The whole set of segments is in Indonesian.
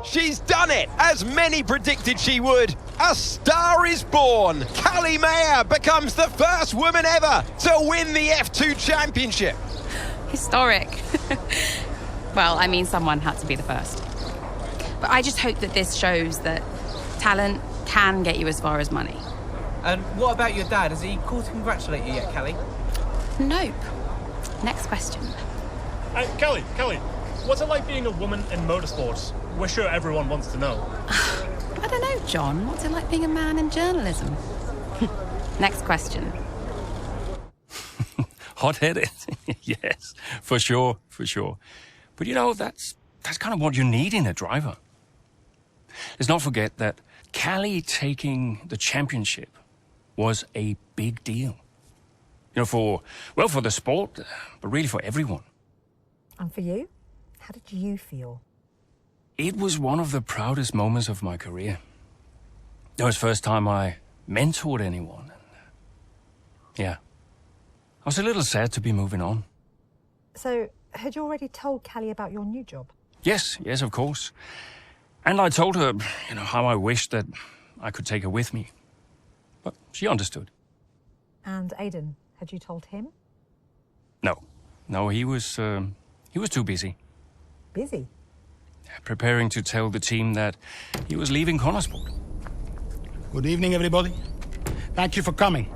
She's done it, as many predicted she would. A star is born. Callie Mayer becomes the first woman ever to win the F2 championship. Historic. Well, I mean, someone had to be the first. But I just hope that this shows that talent can get you as far as money. And what about your dad? Has he called to congratulate you yet, Callie? Nope. Next question. Kelly, what's it like being a woman in motorsports? We're sure everyone wants to know. I don't know, John. What's it like being a man in journalism? Next question. Hot-headed. Yes, for sure. But you know, that's kind of what you need in a driver. Let's not forget that Callie taking the championship was a big deal. You know, for the sport, but really for everyone. And for you? How did you feel? It was one of the proudest moments of my career. It was the first time I mentored anyone. Yeah. I was a little sad to be moving on. So, had you already told Callie about your new job? Yes, of course. And I told her, how I wished that I could take her with me. But she understood. And Aiden, had you told him? No, he was too busy. Busy? Preparing to tell the team that he was leaving Connorsport. Good evening, everybody. Thank you for coming.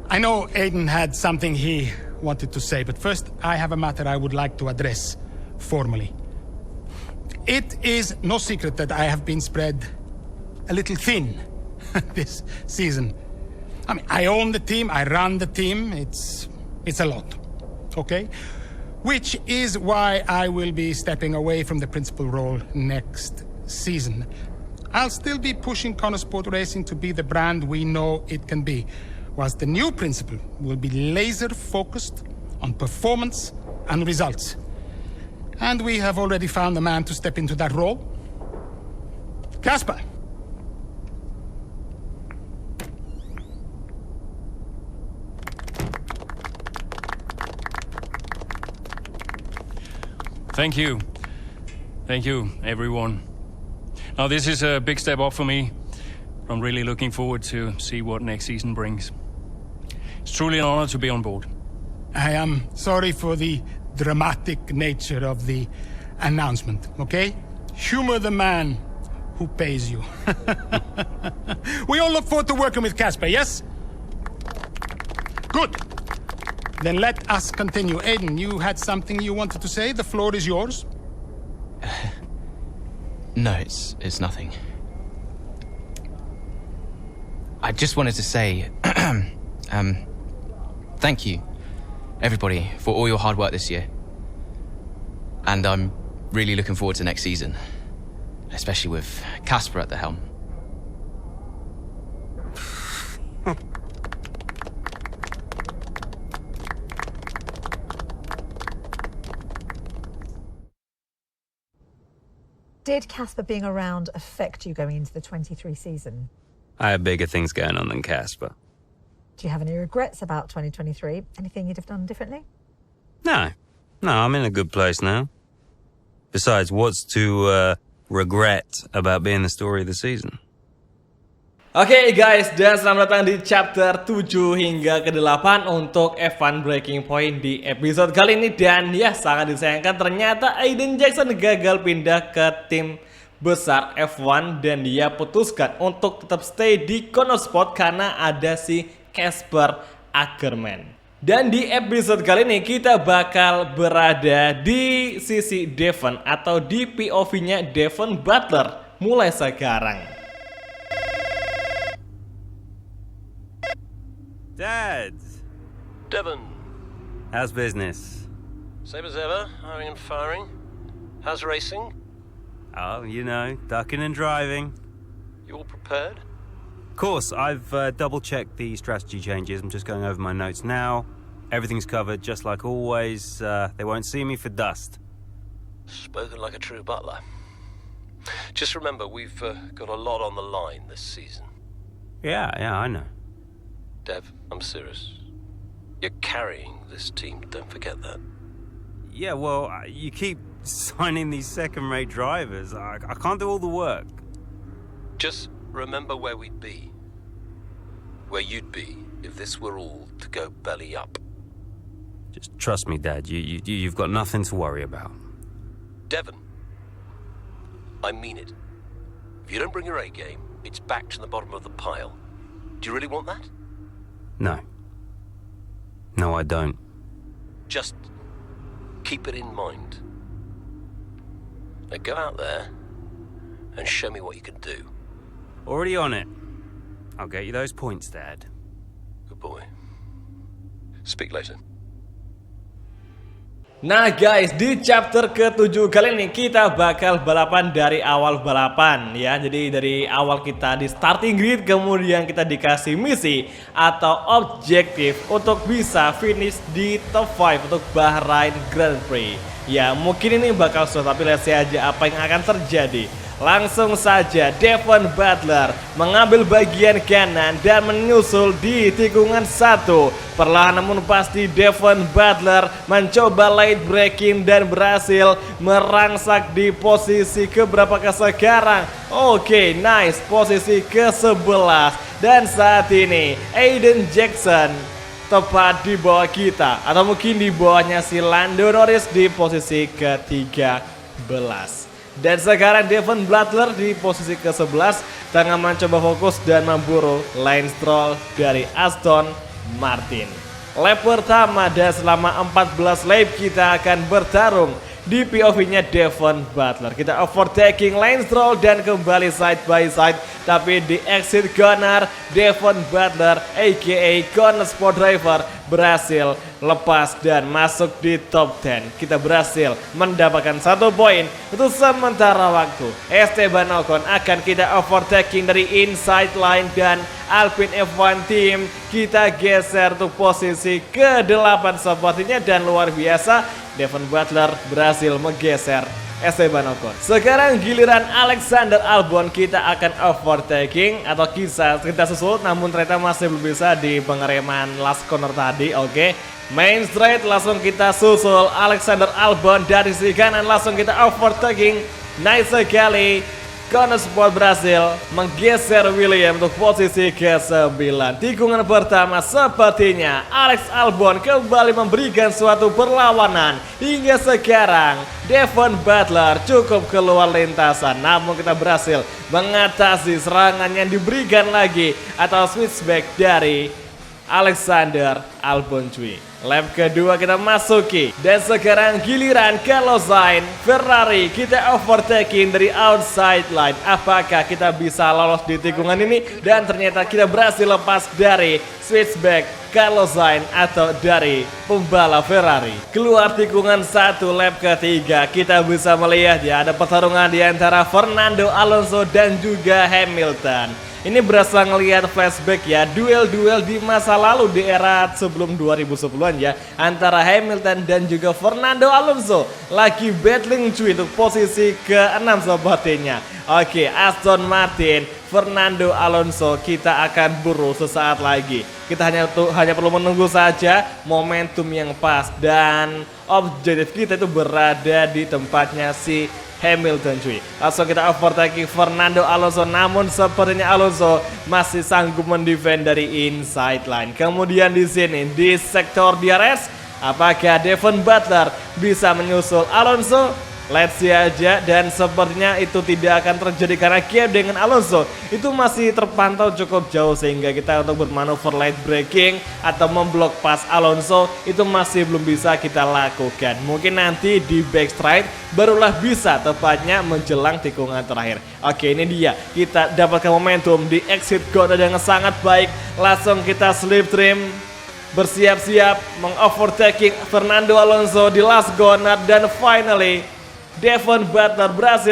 I know Aiden had something he wanted to say, but first I have a matter I would like to address formally. It is no secret that I have been spread a little thin this season. I mean, I own the team, I run the team, it's a lot, okay? Which is why I will be stepping away from the principal role next season. I'll still be pushing Connorsport Racing to be the brand we know it can be, whilst the new principal will be laser focused on performance and results. And we have already found a man to step into that role. Casper. Thank you, everyone. Now, this is a big step up for me. I'm really looking forward to see what next season brings. It's truly an honor to be on board. I am sorry for the dramatic nature of the announcement, okay? Humor the man who pays you. We all look forward to working with Casper, yes? Good. Then let us continue. Aiden, you had something you wanted to say? The floor is yours. No, it's nothing. I just wanted to say, thank you, everybody, for all your hard work this year. And I'm really looking forward to next season, especially with Casper at the helm. Did Casper being around affect you going into the 23 season? I have bigger things going on than Casper. Do you have any regrets about 2023? Anything you'd have done differently? No, I'm in a good place now. Besides, what's to regret about being the story of the season? Oke guys, dan selamat datang di chapter 7 hingga ke-8 untuk F1 Breaking Point di episode kali ini. Dan ya, sangat disayangkan ternyata Aiden Jackson gagal pindah ke tim besar F1 dan dia putuskan untuk tetap stay di Connorsport karena ada si Casper Akkerman. Dan di episode kali ini kita bakal berada di sisi Devon atau di POV-nya Devon Butler mulai sekarang. Dad! Devon. How's business? Same as ever, hiring and firing. How's racing? Oh, ducking and driving. You all prepared? Of course, I've double-checked the strategy changes. I'm just going over my notes now. Everything's covered, just like always. They won't see me for dust. Spoken like a true butler. Just remember, we've got a lot on the line this season. Yeah, I know. Dev, I'm serious. You're carrying this team, don't forget that. Yeah, well, you keep signing these second-rate drivers. I can't do all the work. Just remember where we'd be. Where you'd be if this were all to go belly up. Just trust me, Dad. You've got nothing to worry about. Devon, I mean it. If you don't bring your A game, it's back to the bottom of the pile. Do you really want that? No. No, I don't. Just keep it in mind. Now go out there and show me what you can do. Already on it. I'll get you those points, Dad. Good boy. Speak later. Nah guys, di chapter ke-7 kali ini kita bakal balapan dari awal balapan ya. Jadi dari awal kita di starting grid, kemudian kita dikasih misi atau objektif untuk bisa finish di top 5 untuk Bahrain Grand Prix. Ya mungkin ini bakal susah, tapi lihat saja apa yang akan terjadi. Langsung saja Devon Butler mengambil bagian kanan dan menyusul di tikungan 1. Perlahan namun pasti Devon Butler mencoba late braking dan berhasil merangsak di posisi keberapa sekarang. Oke, nice, posisi ke-11. Dan saat ini Aiden Jackson tepat di bawah kita, atau mungkin di bawahnya si Lando Norris di posisi ke-13. Dan sekarang Devon Butler di posisi ke-11 tengah mencoba fokus dan memburu Lance Stroll dari Aston Martin. Lap pertama dan selama 14 lap kita akan bertarung. Di POV-nya Devon Butler, kita overtaking Lance Stroll dan kembali side by side. Tapi di exit corner, Devon Butler aka Corner Sport Driver berhasil lepas dan masuk di top 10. Kita berhasil mendapatkan 1 poin untuk sementara waktu. Esteban Ocon akan kita overtaking dari inside line dan Alpine F1 Team kita geser untuk posisi ke-8 sepertinya, dan luar biasa Devon Butler berhasil menggeser Esteban Ocon. Sekarang giliran Alexander Albon, kita akan overtaking atau kita susul, namun ternyata masih belum bisa di pengereman last corner tadi. Oke, main straight langsung kita susul Alexander Albon dari sisi kanan, langsung kita overtaking. Nice sekali. Corner Sport berhasil menggeser William untuk posisi ke-9. Tikungan pertama sepertinya Alex Albon kembali memberikan suatu perlawanan. Hingga sekarang Devon Butler cukup keluar lintasan, namun kita berhasil mengatasi serangan yang diberikan lagi atau switchback dari Alexander Albon cuy. Lap kedua kita masuki, dan sekarang giliran Carlos Sainz Ferrari kita overtaking dari outside line. Apakah kita bisa lolos di tikungan ini? Dan ternyata kita berhasil lepas dari switchback Carlos Sainz atau dari pembalap Ferrari. Keluar tikungan 1 lap ketiga, kita bisa melihat ya ada pertarungan di antara Fernando Alonso dan juga Hamilton. Ini berasa ngelihat flashback ya, duel-duel di masa lalu di era sebelum 2010-an ya, antara Hamilton dan juga Fernando Alonso. Lagi battling cuy untuk posisi ke-6 sepertinya. Oke, Aston Martin, Fernando Alonso kita akan buru sesaat lagi. Kita hanya perlu menunggu saja momentum yang pas, dan objektif kita itu berada di tempatnya si Hamilton cuy. Langsung kita overtaking Fernando Alonso, namun sepertinya Alonso masih sanggup mendefend dari inside line. Kemudian di sini di sektor DRS, apakah Devon Butler bisa menyusul Alonso? Let's see aja, dan sepertinya itu tidak akan terjadi karena gap dengan Alonso itu masih terpantau cukup jauh, sehingga kita untuk bermanuver light braking atau memblok pas Alonso itu masih belum bisa kita lakukan. Mungkin nanti di backstride barulah bisa, tepatnya menjelang tikungan terakhir. Oke, ini dia kita dapatkan momentum di exit corner yang sangat baik. Langsung kita slip trim, bersiap-siap mengovertaking Fernando Alonso di last corner, dan finally Devon Butler berhasil.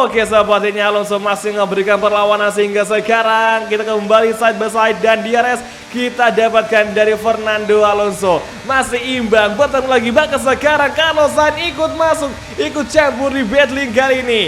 Oke, sepertinya Alonso masih memberikan perlawanan sehingga sekarang kita kembali side by side, dan DRS kita dapatkan dari Fernando Alonso masih imbang. Bertemu lagi, bahkan sekarang Carlos Sainz ikut masuk, ikut campur di battling kali ini.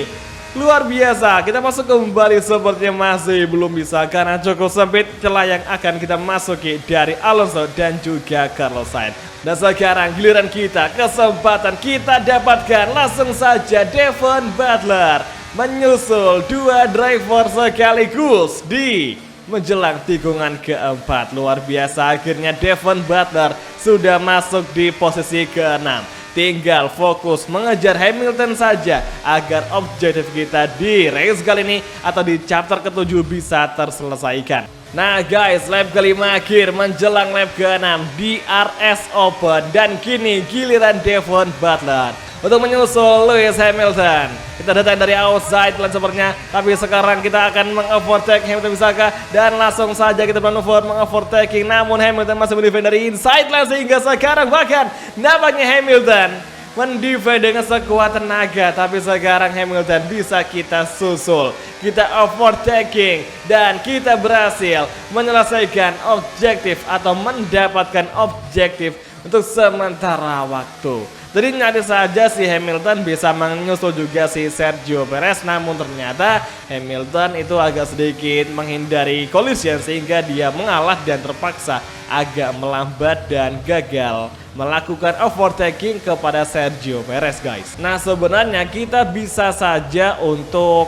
Luar biasa, kita masuk kembali sepertinya masih belum bisa karena cukup sempit celah yang akan kita masuki dari Alonso dan juga Carlos Sainz. Dan sekarang giliran kita, kesempatan kita dapatkan langsung saja Devon Butler menyusul dua driver sekaligus di menjelang tikungan keempat. Luar biasa, akhirnya Devon Butler sudah masuk di posisi ke-6. Tinggal fokus mengejar Hamilton saja agar objektif kita di race kali ini atau di chapter ke-7 bisa terselesaikan. Nah guys, lap kelima akhir menjelang lap ke-6 di RS Open dan kini giliran Devon Butler untuk menyusul Lewis Hamilton. Kita datang dari outside line sepertinya, tapi sekarang kita akan mengovertake Hamilton bisakah, dan langsung saja kita manuver mengovertaking, namun Hamilton masih mendefend dari inside line sehingga sekarang bahkan nampaknya Hamilton mendefend dengan sekuat tenaga, tapi sekarang Hamilton bisa kita susul, kita overtaking, dan kita berhasil menyelesaikan objektif atau mendapatkan objektif untuk sementara waktu. Jadi nyata saja si Hamilton bisa menyusul juga si Sergio Perez, namun ternyata Hamilton itu agak sedikit menghindari collision sehingga dia mengalah dan terpaksa agak melambat dan gagal melakukan overtaking kepada Sergio Perez guys. Nah sebenarnya kita bisa saja untuk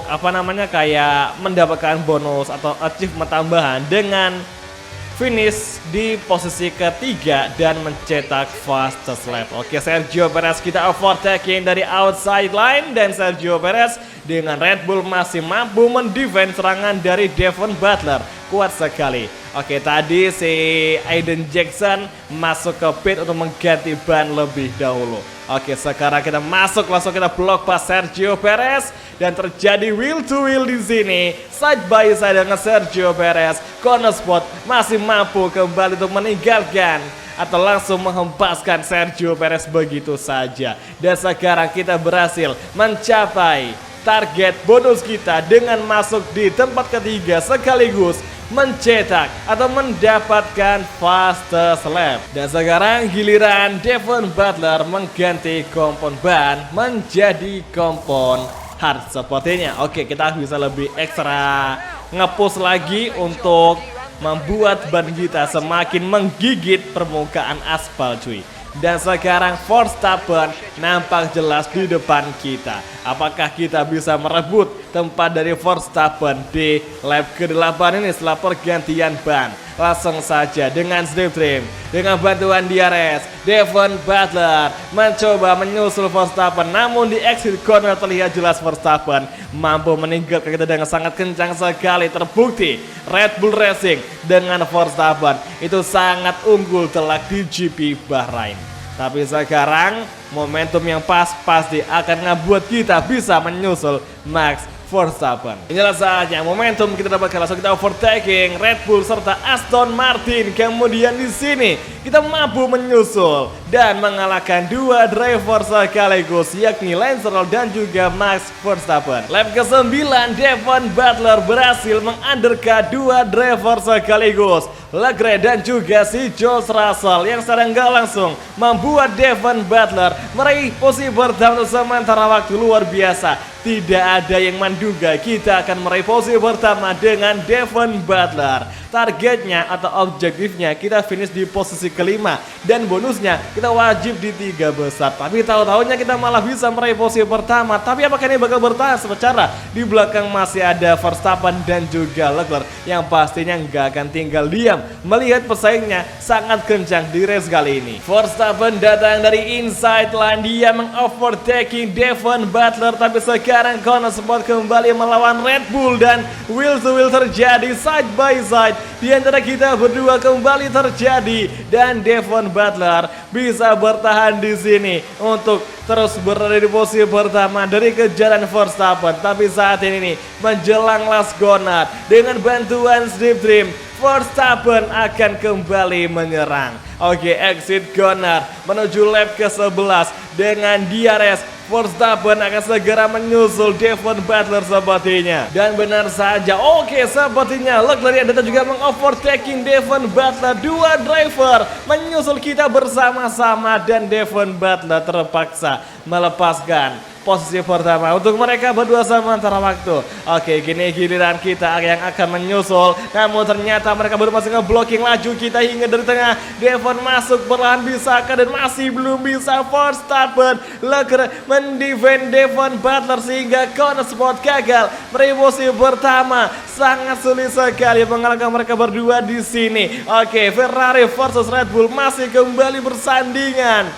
kayak mendapatkan bonus atau achievement tambahan dengan finish di posisi ketiga dan mencetak fastest lap. Oke, Sergio Perez kita overtaking dari outside line dan Sergio Perez dengan Red Bull masih mampu mendefend serangan dari Devon Butler. Kuat sekali. Oke, tadi si Aiden Jackson masuk ke pit untuk mengganti ban lebih dahulu. Oke, sekarang kita masuk, langsung kita blok pas Sergio Perez dan terjadi wheel to wheel di sini. Side by side dengan Sergio Perez. Corner spot masih mampu kembali untuk meninggalkan atau langsung menghempaskan Sergio Perez begitu saja. Dan sekarang kita berhasil mencapai target bonus kita dengan masuk di tempat ketiga sekaligus mencetak atau mendapatkan fastest lap. Dan sekarang giliran Devon Butler mengganti kompon ban menjadi kompon hard sepertinya. Oke, kita bisa lebih ekstra nge-push lagi untuk membuat ban kita semakin menggigit permukaan aspal cuy. Dan sekarang Verstappen nampak jelas di depan kita. Apakah kita bisa merebut tempat dari Verstappen di lap ke-8 ini setelah pergantian ban? Langsung saja dengan slipstream, dengan bantuan DRS, Devon Butler mencoba menyusul Verstappen, namun di exit corner terlihat jelas Verstappen mampu meninggalkan kita dengan sangat kencang sekali. Terbukti Red Bull Racing dengan Verstappen itu sangat unggul telak di GP Bahrain. Tapi sekarang momentum yang pas pasti akan ngebuat kita bisa menyusul Max Verstappen. Inilah saatnya momentum kita dapatkan, langsung kita overtaking Red Bull serta Aston Martin. Kemudian di sini kita mampu menyusul dan mengalahkan dua driver sekaligus, yakni Lance Stroll dan juga Max Verstappen. Lap ke-9 Devon Butler berhasil mengundercut dua driver sekaligus, Leclerc dan juga si George Russell, yang secara nggak langsung membuat Devon Butler meraih posisi pertama untuk sementara waktu. Luar biasa, tidak ada yang menduga kita akan meraih posisi pertama dengan Devon Butler. Targetnya atau objektifnya kita finish di posisi kelima dan bonusnya kita wajib di 3 besar. Tapi tahu-tahunya kita malah bisa meraih posisi pertama. Tapi apakah ini bakal bertahan secara di belakang masih ada Verstappen dan juga Leclerc yang pastinya nggak akan tinggal diam melihat pesaingnya sangat kencang di race kali ini. Verstappen datang dari inside line, dia mengovertaking Devon Butler, tapi sekarang corner spot kembali melawan Red Bull dan wheel to wheel terjadi side by side di antara kita berdua kembali terjadi, dan Devon Butler bisa bertahan di sini untuk terus berada di posisi pertama dari kejaran Verstappen. Tapi saat ini nih menjelang last corner dengan bantuan slipstream, Verstappen akan kembali menyerang. Oke, exit corner menuju lap ke-11 dengan DRS. Verstappen akan segera menyusul Devon Butler sepertinya. Dan benar saja, oke, sepertinya Leclerc ada juga mengovertaking Devon Butler. Dua driver menyusul kita bersama-sama dan Devon Butler terpaksa melepaskan posisi pertama untuk mereka berdua sementara waktu. Oke, kini giliran kita yang akan menyusul. Namun ternyata mereka baru masih ngeblocking laju kita hingga dari tengah. Devon masuk perlahan bisakah dan masih belum bisa. Verstappen Leclerc mendefend Devon Butler sehingga corner spot gagal. Meraih posisi pertama sangat sulit sekali mengalahkan mereka berdua di sini. Oke, Ferrari versus Red Bull masih kembali bersandingan.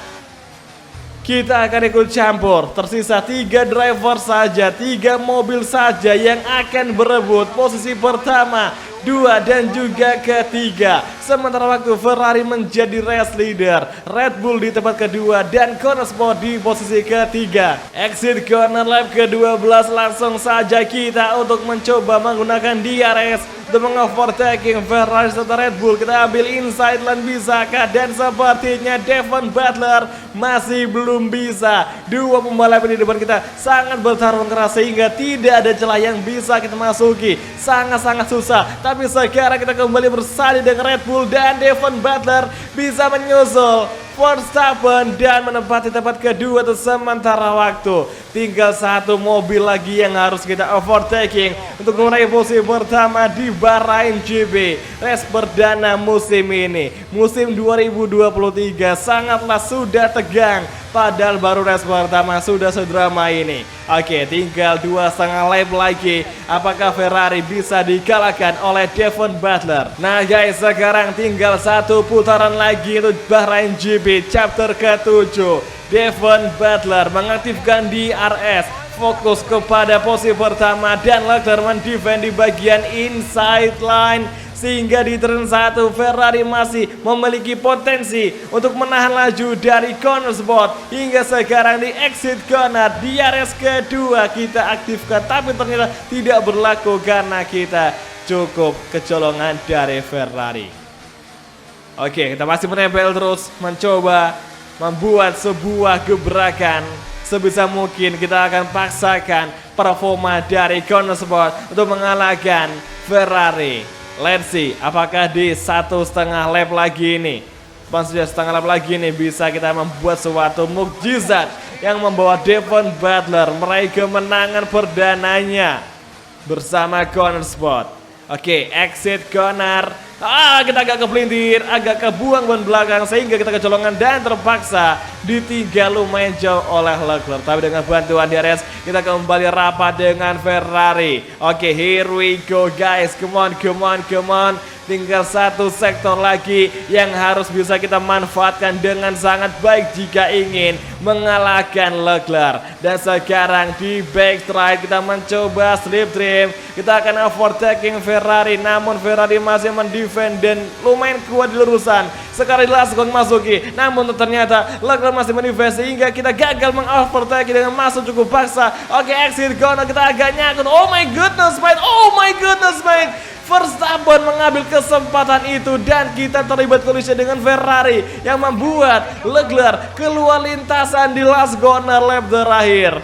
Kita akan ikut campur. Tersisa 3 driver saja, 3 mobil saja yang akan berebut posisi pertama, 2 dan juga ketiga. Sementara waktu Ferrari menjadi race leader, Red Bull di tempat kedua dan corner spot di posisi ketiga. Exit corner lap ke-12 langsung saja kita untuk mencoba menggunakan DRS untuk mengovertaking Ferrari serta Red Bull. Kita ambil inside line bisakah, dan sepertinya Devon Butler masih belum bisa. Dua pembalap di depan kita sangat bertarung keras sehingga tidak ada celah yang bisa kita masuki. Sangat-sangat susah. Tapi sekarang kita kembali bersanding dengan Red Bull dan Devon Butler bisa menyusul Verstappen dan menempati tempat kedua untuk sementara waktu. Tinggal 1 mobil lagi yang harus kita overtaking untuk meraih posisi pertama di Bahrain GP. Race perdana musim ini, musim 2023 sangatlah sudah tegang. Padahal baru race pertama sudah sedrama ini. Oke, tinggal 2,5 lap lagi. Apakah Ferrari bisa dikalahkan oleh Devon Butler? Nah guys, sekarang tinggal 1 putaran lagi untuk Bahrain GP chapter ke-7. Devon Butler mengaktifkan DRS, fokus kepada posisi pertama dan Leclerc mendefend di bagian inside line. Sehingga di turn 1 Ferrari masih memiliki potensi untuk menahan laju dari corner spot. Hingga sekarang di exit corner DRS kedua kita aktifkan, tapi ternyata tidak berlaku karena kita cukup kecolongan dari Ferrari. Oke, kita masih menempel terus, mencoba membuat sebuah gebrakan. Sebisa mungkin kita akan paksakan performa dari corner spot untuk mengalahkan Ferrari. Let's see, apakah di 1,5 lap lagi ini, sudah setengah lap lagi ini, bisa kita membuat suatu mukjizat yang membawa Devon Butler meraih kemenangan perdananya bersama corner spot. Oke, exit corner. Kita agak kepelintir, agak kebuang ban belakang sehingga kita kecolongan dan terpaksa ditinggal lumayan jauh oleh Leclerc. Tapi dengan bantuan DRS kita kembali rapat dengan Ferrari. Oke, here we go guys. Come on. Tinggal 1 sektor lagi yang harus bisa kita manfaatkan dengan sangat baik jika ingin mengalahkan Leclerc. Dan sekarang di backstride kita mencoba slip trim. Kita akan overtaking Ferrari, namun Ferrari masih mendefend dan lumayan kuat di lurusan. Sekali last gong masuki, namun ternyata Leclerc masih mendefend sehingga kita gagal mengovertaking dengan masuk cukup paksa. Oke, exit corner kita agak nyakut. Oh my goodness mate. Verstappen mengambil kesempatan itu dan kita terlibat kolisi dengan Ferrari yang membuat Leclerc keluar lintasan di last corner lap terakhir.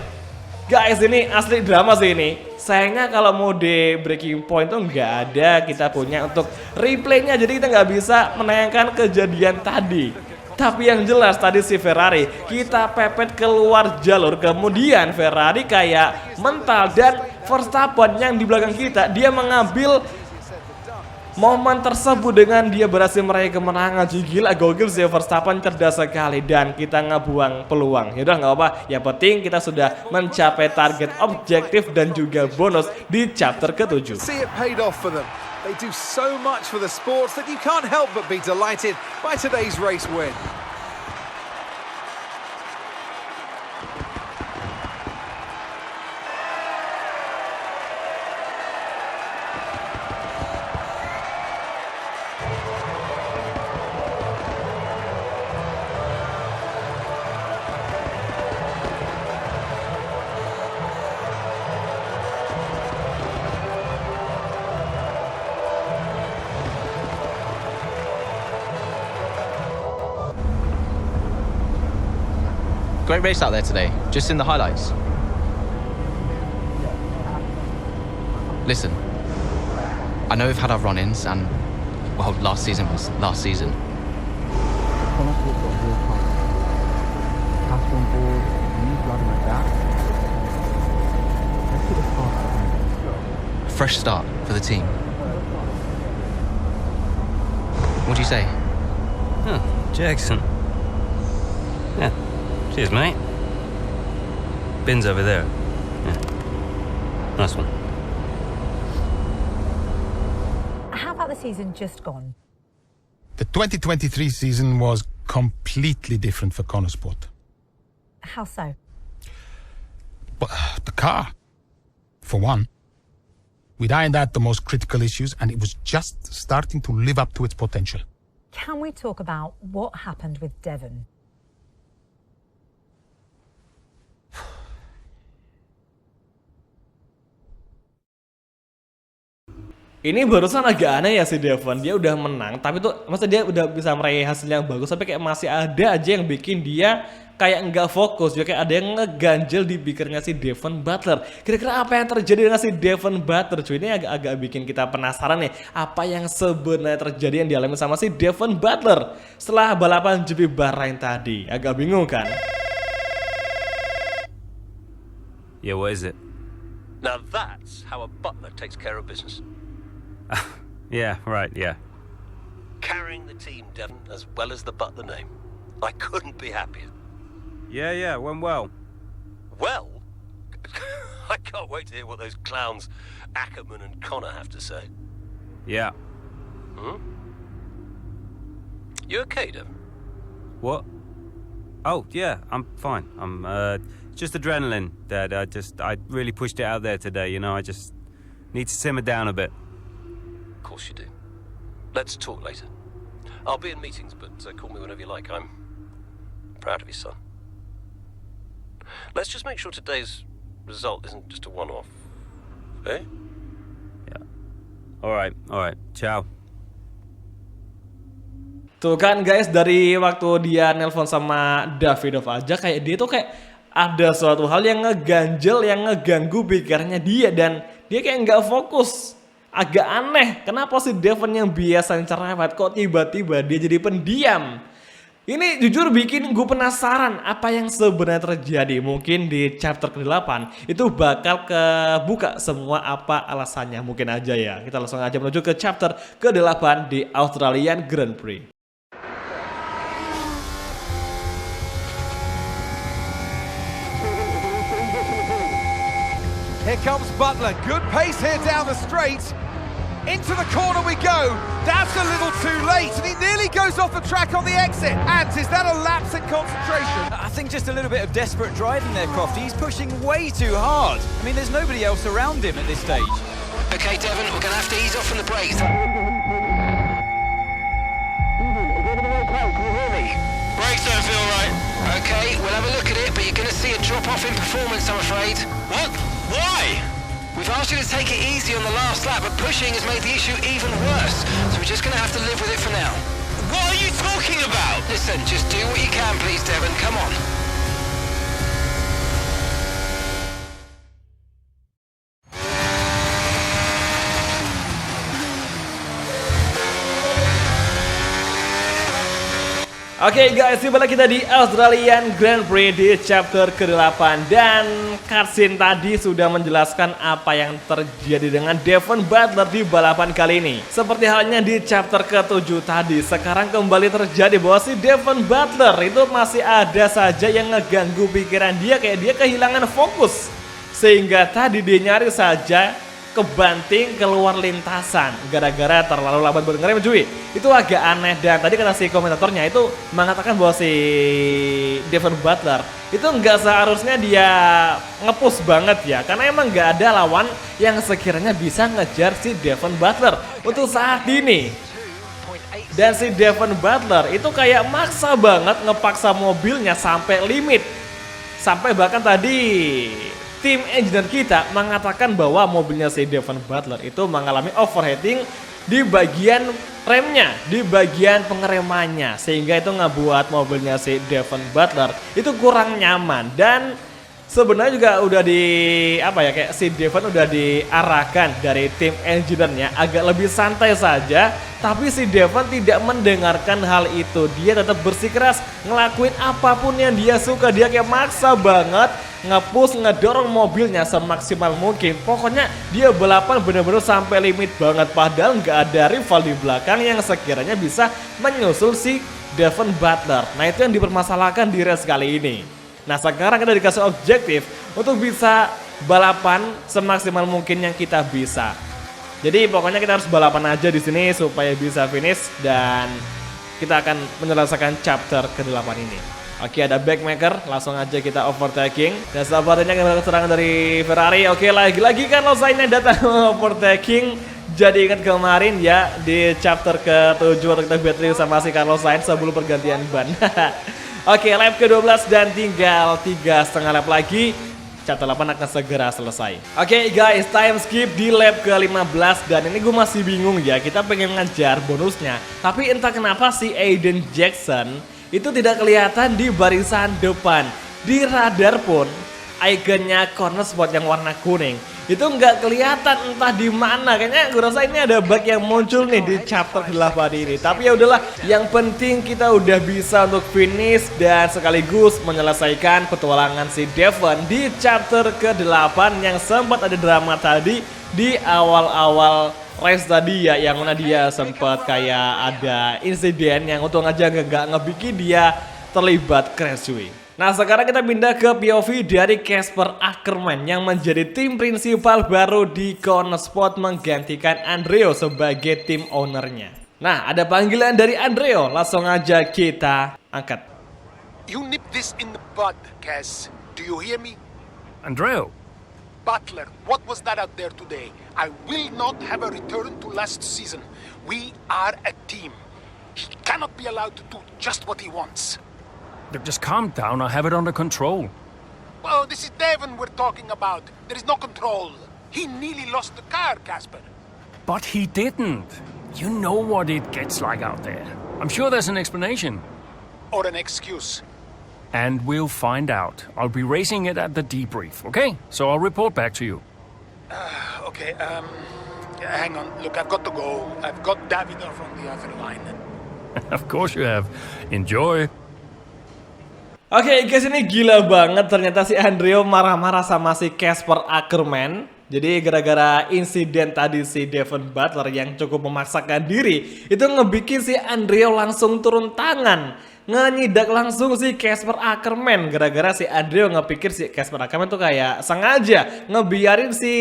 Guys, ini asli drama sih ini. Sayangnya kalau mode breaking point tuh nggak ada kita punya untuk replaynya, jadi kita nggak bisa menayangkan kejadian tadi. Tapi yang jelas tadi si Ferrari kita pepet keluar jalur, kemudian Ferrari kayak mental dan Verstappen yang di belakang kita dia mengambil momen tersebut dengan dia berhasil meraih kemenangan. Gila, gokil sih Verstappen, cerdas sekali dan kita ngebuang peluang. Yaudah nggak apa, yang penting kita sudah mencapai target objektif dan juga bonus di chapter ke-7. See it paid off for them. They do so much for the sports that you can't help but be delighted by today's race win. Great race out there today, just in the highlights. Listen, I know we've had our run-ins and, well, last season was last season. Cast on board, knees blood like that. fresh start for the team. What do you say? Oh, Jackson. Yeah. Cheers, mate. Bin's over there. Yeah. Nice one. How about the season just gone? The 2023 season was completely different for Connor Sport. How so? But the car, for one. We'd ironed out the most critical issues, and it was just starting to live up to its potential. Can we talk about what happened with Devon? Ini barusan agak aneh ya si Devon. Dia udah menang, tapi tuh maksudnya dia udah bisa meraih hasil yang bagus, tapi kayak masih ada aja yang bikin dia kayak nggak fokus. Juga kayak ada yang ngeganjel di pikirnya si Devon Butler. Kira-kira apa yang terjadi dengan si Devon Butler? Cuy, ini agak bikin kita penasaran nih. Apa yang sebenarnya terjadi yang dialami sama si Devon Butler setelah balapan GP Bahrain tadi? Agak bingung kan? Yeah, what is it? Now that's how a butler takes care of business. Yeah, right, yeah. Carrying the team, Devon, as well as the butler name. I couldn't be happier. Yeah, went well. Well, I can't wait to hear what those clowns Ackerman and Connor have to say. Yeah. Hmm? You okay, Devon? What? Oh, yeah, I'm fine. I'm, just adrenaline, Dad. I really pushed it out there today, you know, I just need to simmer down a bit. Of course you do. Let's talk later. I'll be in meetings, but call me whenever you like. I'm proud of your son. Let's just make sure today's result isn't just a one-off. Eh? Yeah. All right. Ciao. Tuh kan guys, dari waktu dia nelpon sama Davidov aja kayak dia tuh kayak ada suatu hal yang ngeganjel, yang ngeganggu pikirannya dia, dan dia kayak nggak fokus. Agak aneh, kenapa sih Devon yang biasanya cerewet kok tiba-tiba dia jadi pendiam? Ini jujur bikin gue penasaran apa yang sebenarnya terjadi. Mungkin di chapter ke-8 itu bakal kebuka semua apa alasannya. Mungkin aja ya. Kita langsung aja menuju ke chapter ke-8 di Australian Grand Prix. Here comes Butler, good pace here down the straight. Into the corner we go. That's a little too late, and he nearly goes off the track on the exit. And is that a lapse in concentration? I think just a little bit of desperate driving there, Crofty. He's pushing way too hard. I mean, there's nobody else around him at this stage. Okay, Devon, we're going to have to ease off from the brakes. Brakes don't feel right. Okay, we'll have a look at it, but you're going to see a drop-off in performance, I'm afraid. What? Why? We've asked you to take it easy on the last lap, but pushing has made the issue even worse. So we're just going to have to live with it for now. What are you talking about? Listen, just do what you can, please, Devon. Come on. Oke guys, tiba kita di Australian Grand Prix di chapter ke-8. Dan cutscene tadi sudah menjelaskan apa yang terjadi dengan Devon Butler di balapan kali ini. Seperti halnya di chapter ke-7 tadi, sekarang kembali terjadi bahwa si Devon Butler itu masih ada saja yang ngeganggu pikiran dia, kayak dia kehilangan fokus. Sehingga tadi dia nyari saja kebanting keluar lintasan gara-gara terlalu lambat buat ngerem cuy. Itu agak aneh, dan tadi kata si komentatornya itu mengatakan bahwa si Devon Butler itu nggak seharusnya dia nge-push banget ya, karena emang nggak ada lawan yang sekiranya bisa ngejar si Devon Butler untuk saat ini. Dan si Devon Butler itu kayak maksa banget ngepaksa mobilnya sampai limit. Sampai bahkan tadi tim engineer kita mengatakan bahwa mobilnya si Devon Butler itu mengalami overheating di bagian remnya, di bagian pengeremannya, sehingga itu ngebuat mobilnya si Devon Butler itu kurang nyaman. Dan sebenarnya juga udah kayak si Devon udah diarahkan dari tim engineer-nya agak lebih santai saja, tapi si Devon tidak mendengarkan hal itu. Dia tetap bersikeras ngelakuin apapun yang dia suka. Dia kayak maksa banget nge-push, ngedorong mobilnya semaksimal mungkin. Pokoknya dia balapan bener-bener sampai limit banget. Padahal nggak ada rival di belakang yang sekiranya bisa menyusul si Devon Butler. Nah itu yang dipermasalahkan di race kali ini. Nah sekarang kita dikasih objektif untuk bisa balapan semaksimal mungkin yang kita bisa. Jadi pokoknya kita harus balapan aja di sini supaya bisa finish dan kita akan menyelesaikan chapter ke-8 ini. Oke, ada backmaker, langsung aja kita overtaking. Dan selanjutnya kita serangan dari Ferrari. Oke, lagi-lagi Carlos Sainz datang overtaking. Jadi ingat kemarin ya di chapter ke-7 waktu kita battle sama si Carlos Sainz sebelum pergantian ban. Oke, lap ke-12 dan tinggal 3,5 lap lagi. Chapter 8 akan segera selesai. Oke guys, time skip di lap ke-15 dan ini gue masih bingung ya. Kita pengen ngejar bonusnya, tapi entah kenapa si Aiden Jackson itu tidak kelihatan di barisan depan. Di radar pun ikonnya corner spot yang warna kuning itu nggak kelihatan entah di mana. Kayaknya gue rasa ini ada bug yang muncul nih di chapter 8 ini. Tapi ya udahlah, yang penting kita udah bisa untuk finish dan sekaligus menyelesaikan petualangan si Devon di chapter ke-8 yang sempat ada drama tadi di awal-awal race tadi ya, yang mana dia sempat kayak ada insiden yang untung aja nggak ngebikin dia terlibat crash cuy. Nah sekarang kita pindah ke POV dari Casper Ackerman yang menjadi tim prinsipal baru di corner spot menggantikan Andreo sebagai tim ownernya. Nah ada panggilan dari Andreo, langsung aja kita angkat. You nip this in the bud, Cas. Do you hear me? Andreo. Butler, what was that out there today? I will not have a return to last season. We are a team. He cannot be allowed to do just what he wants. Just calm down, I have it under control. Well, this is Devon we're talking about. There is no control. He nearly lost the car, Casper. But he didn't. You know what it gets like out there. I'm sure there's an explanation. Or an excuse. And we'll find out. I'll be racing it at the debrief, okay? So I'll report back to you. Okay, hang on. Look, I've got to go. I've got Davidoff on the other line. Of course you have. Enjoy. Oke guys, ini gila banget, ternyata si Andreo marah-marah sama si Casper Ackerman. Jadi gara-gara insiden tadi si Devon Butler yang cukup memaksakan diri, itu ngebikin si Andreo langsung turun tangan, ngenyidak langsung si Casper Ackerman. Gara-gara si Andreo ngepikir si Casper Ackerman tuh kayak sengaja ngebiarin si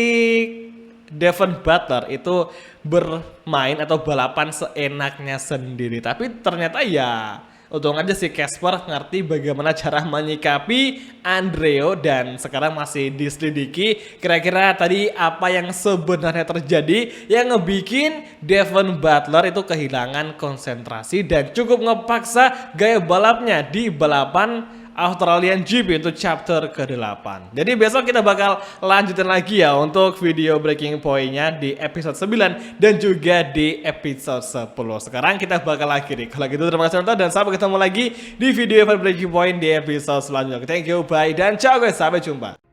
Devon Butler itu bermain atau balapan seenaknya sendiri. Tapi ternyata ya untung aja si Casper ngerti bagaimana cara menyikapi Andreo dan sekarang masih diselidiki kira-kira tadi apa yang sebenarnya terjadi yang ngebikin Devon Butler itu kehilangan konsentrasi dan cukup ngepaksa gaya balapnya di balapan Australian GP untuk chapter ke-8. Jadi besok kita bakal lanjutin lagi ya untuk video breaking point-nya di episode 9 dan juga di episode 10. Sekarang kita bakal akhiri. Kalau gitu terima kasih nonton dan sampai ketemu lagi di video breaking point di episode selanjutnya. Thank you, bye dan ciao guys, sampai jumpa.